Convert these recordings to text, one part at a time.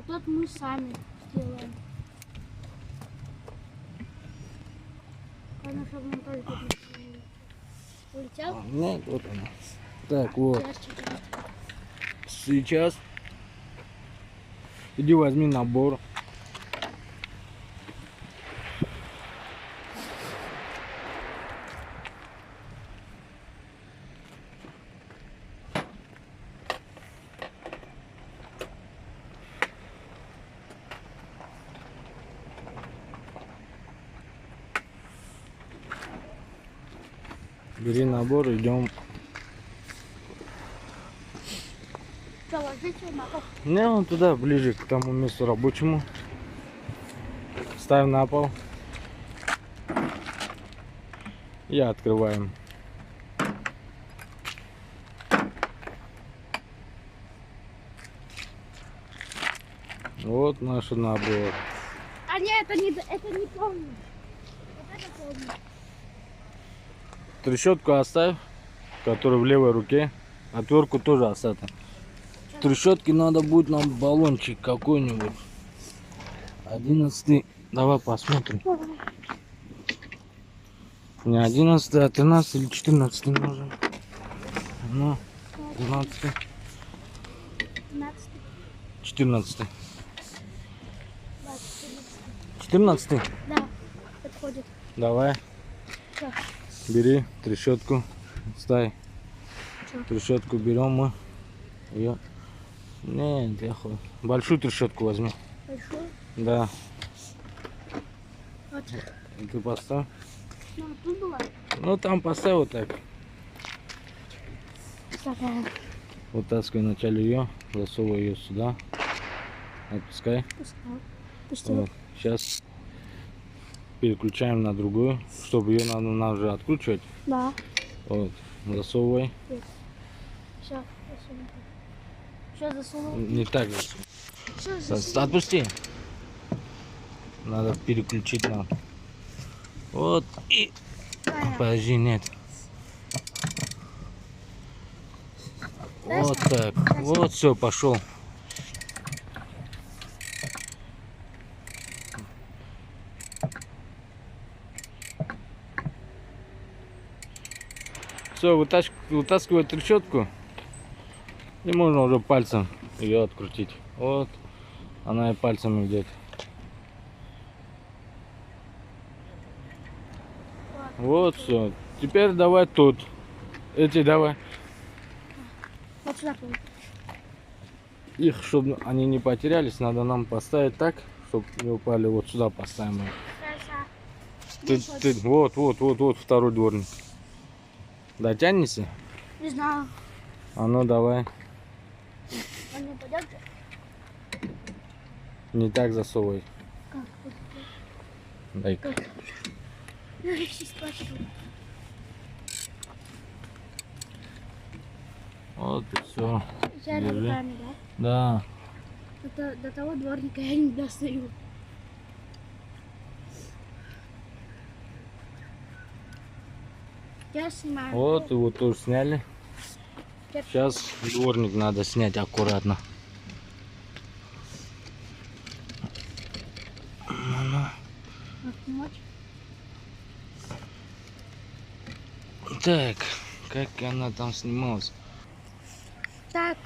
тот мы сами сделаем. Главное, чтобы он только улетел. Нет, вот она. Так, вот. Ящик. Сейчас иди возьми набор. Бери набор, идем. Что, ложить его на пол? Не, он туда, ближе к тому месту рабочему. Ставим на пол. И открываем. Вот наш набор. А нет, это не полный. Вот это полный. Трещотку оставь, которая в левой руке. Отвертку тоже оставь. В трещотке надо будет нам баллончик какой-нибудь. 11. Давай посмотрим. Не 11, а 13 или 14 нужен. Ну, 12. 15. 14. Да, 14. да, подходит. Давай. Всё. Бери трещотку. Ставь. Чё? Трещотку берем мы. Ее. Не, тихо. Большую трещотку возьми. Большой. Да. Вот. И ты поставь. Ну, вот тут была. Ну там поставь вот так. Такая. Вытаскивай вначале ее, засовывай ее сюда. Отпускай. Пускай. Пустила. Вот. Сейчас переключаем на другую, чтобы ее надо же откручивать. Да. Вот. Засовывай. Все, засунул. Все засунул. Не так же. Все засунул. Отпусти. Надо переключить нам. Вот. И. Подожди, нет. Вот так. Вот все, пошел. Все, вытаскивай трещотку. И можно уже пальцем ее открутить. Вот. Она и пальцем идет. Вот все. Теперь давай тут. Эти давай. Вот сюда положи. Их, чтобы они не потерялись, надо нам поставить так, чтобы не упали. Вот сюда поставим их. Вот второй дворник. Дотянешься? Не знаю. А ну давай. Он не пойдет? Не так засовывай. Как? Дай-ка. Я все испачкал. Вот и все. Я Держи. руками, да? Да. Это до того дворника я не достаю. Я снимаю. Вот его тоже сняли. Теперь Сейчас дворник надо снять аккуратно. помочь. Так, как она там снималась? Так.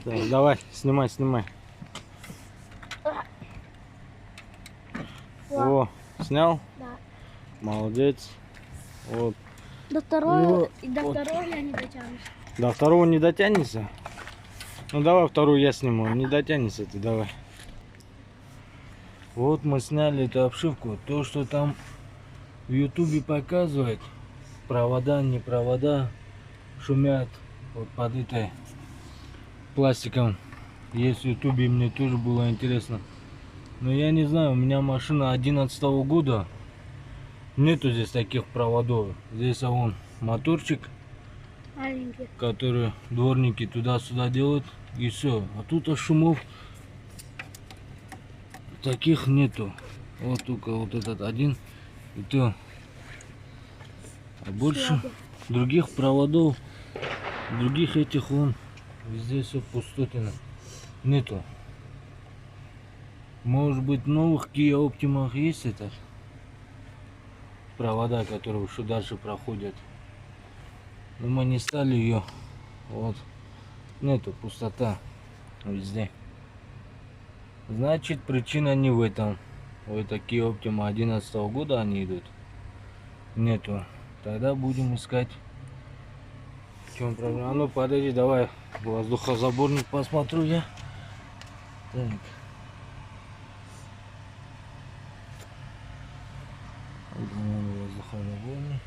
Так, давай, снимай. Вот. О, снял? Да. Молодец. Вот. До второго, Ну, и до вот. второго я не дотянусь. До второго не дотянешься? Ну давай вторую я сниму. Не дотянешься ты, давай. Вот мы сняли эту обшивку. То, что там в ютубе показывает, провода, не провода, шумят вот под этой пластиком. Есть в ютубе, мне тоже было интересно. Но я не знаю, у меня машина 11-го года. Нету здесь таких проводов. Здесь вон моторчик, Маленький. который дворники туда-сюда делают. И все. А тут шумов таких нету. Вот только вот этот один. И то. А больше Слабо. других проводов, других этих вон. Везде все пустотина. Нету. Может быть, в новых Kia Optima есть этот провода, которые еще дальше проходят. Но мы не стали ее. Вот. Нету, пустота везде. Значит, причина не в этом. Вот такие Optima 11 года они идут. Нету. Тогда будем искать. В чем проблема? А ну подожди, давай воздухозаборник посмотрю я. Так. Воздухозаборник.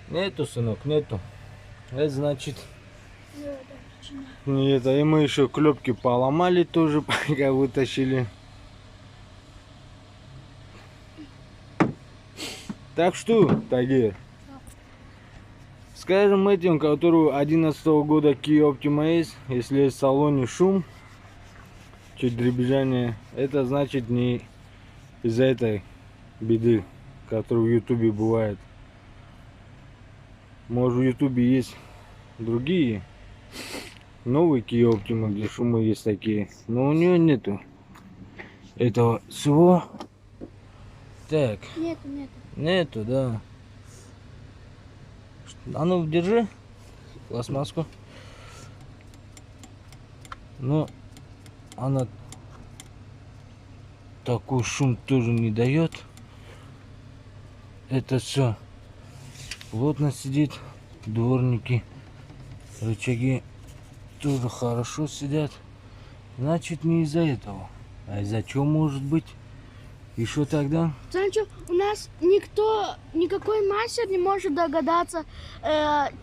Нету, сынок, нету. Это значит. Не это. И мы еще клепки поломали тоже, пока вытащили. Так что, Тагир, скажем этим, которые 11 года Kia Optima есть, если есть в салоне шум, чуть дребезжание, это значит не из-за этой беды, которая в Ютубе бывает. Может, в Ютубе есть другие новые Kia Optima, где шумы есть такие, но у нее нету этого всего. Так. Нету, да. А ну, держи пластмасску. Но она такой шум тоже не дает. Это все плотно сидит. Дворники, рычаги тоже хорошо сидят. Значит, не из-за этого. А из-за чего может быть? Еще тогда? Санчо, у нас никакой мастер не может догадаться,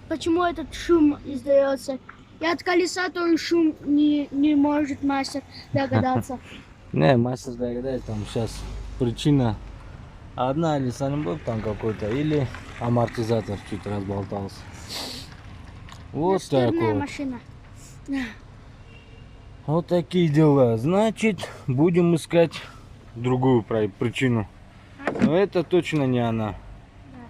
почему этот шум издается. И от колеса тоже шум не может мастер догадаться. Не, мастер догадается, там сейчас причина одна, или санблок там какой-то, или амортизатор чуть разболтался. Вот так вот. Машина. Вот такие дела. Значит, будем искать другую причину. Но это точно не она.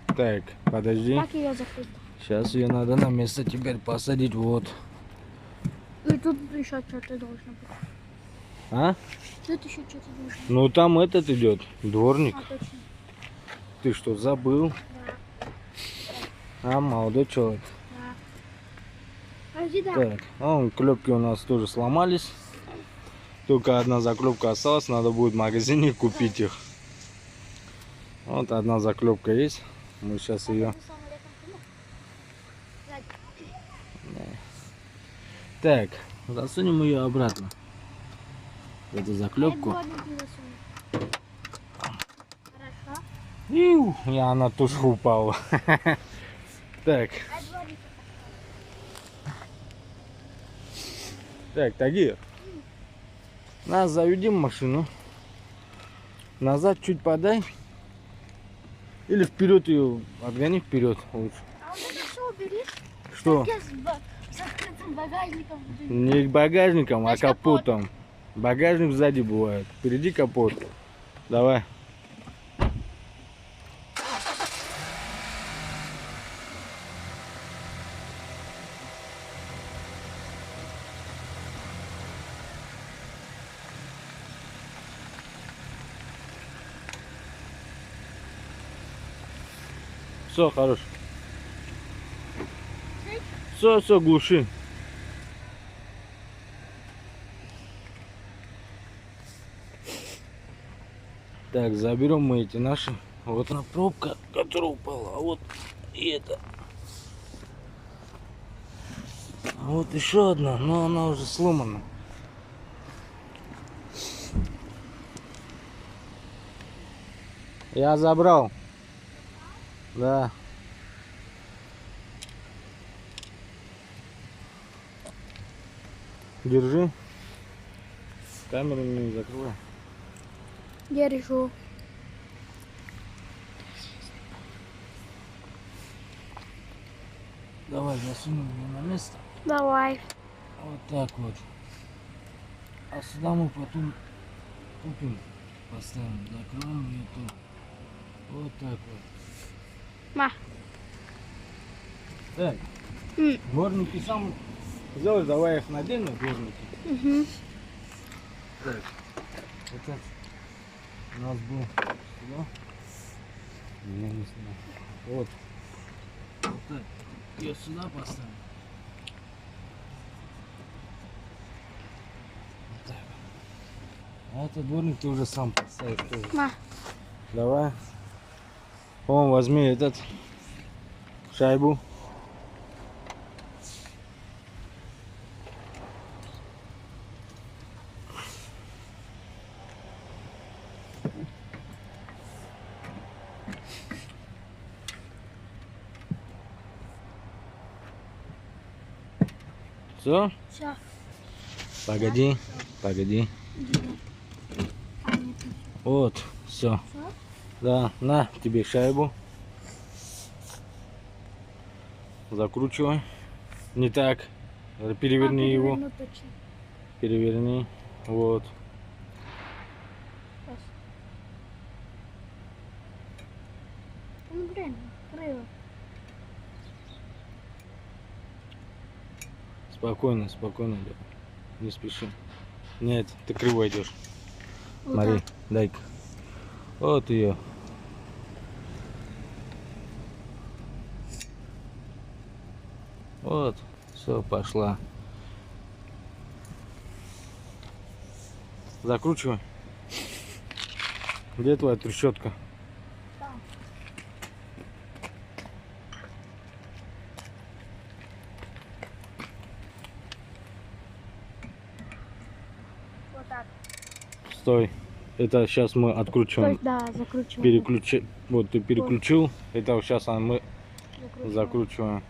Да. Так, подожди. Как ее закрыть? Сейчас ее надо на место теперь посадить. Вот. И тут еще что-то должно быть. А? Тут еще что-то должно быть. Ну там этот идет, дворник. А, точно. Ты что, забыл? Да. А, молодой человек. Да. Подожди, да. Так, клепки у нас тоже сломались. Только одна заклепка осталась, надо будет в магазине купить их. Вот одна заклепка есть. Мы сейчас ее. Так, засунем ее обратно. Эту заклепку. И она тоже упала. Так. Так, Тагир. Нас заведем машину. Назад чуть подай. Или вперед ее отгони вперед лучше. А вот это все убери. Что? С открытым багажником. Не багажником, а Значит, капот. капотом. Багажник сзади бывает. Впереди капот. Давай. Все, хорош. Все, глуши. Так, заберем мы эти наши. Вот она пробка, которая упала. А вот и это. А вот еще одна, но она уже сломана. Я забрал. Да. Держи. Камеру не закрывай. Держу. Давай засунем ее на место. Давай. Вот так вот. А сюда мы потом купим. Поставим. Закроем ее тут. Вот так вот. Ма. Так. Дворники сам Зош, давай их надену, дворники. Угу. Так, этот у нас был сюда. Я не знаю. Вот. Вот так. Я сюда поставлю. Вот так. А этот дворник ты уже сам поставишь тоже. На. Давай. Вон, возьми этот шайбу. Все? Все. Погоди, погоди. Вот, все. Все? Да, на тебе шайбу. Закручивай. Не так. Переверни его. Переверни. Вот. Ну, блин, крыло. Спокойно, спокойно. Не спеши. Нет, ты криво идешь. Вот Смотри, так. дай-ка. Вот ее. Вот, все, пошла. Закручивай. Где твоя трещотка? Там. Вот так. Стой. Это сейчас мы откручиваем. Да, закручиваем. Переключи. Вот ты переключил. Это сейчас мы закручиваем.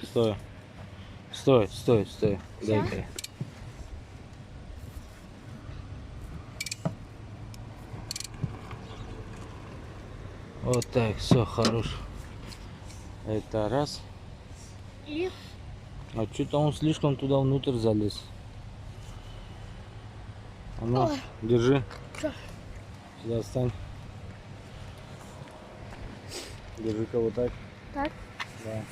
Стой. Стой, стой, стой. Всё? Дай-ка. Вот так, все, хорош. Это раз. И А что-то он слишком туда внутрь залез. А ну, Ой. держи. Всё. Сюда встань. Держи-ка вот так. так. Да.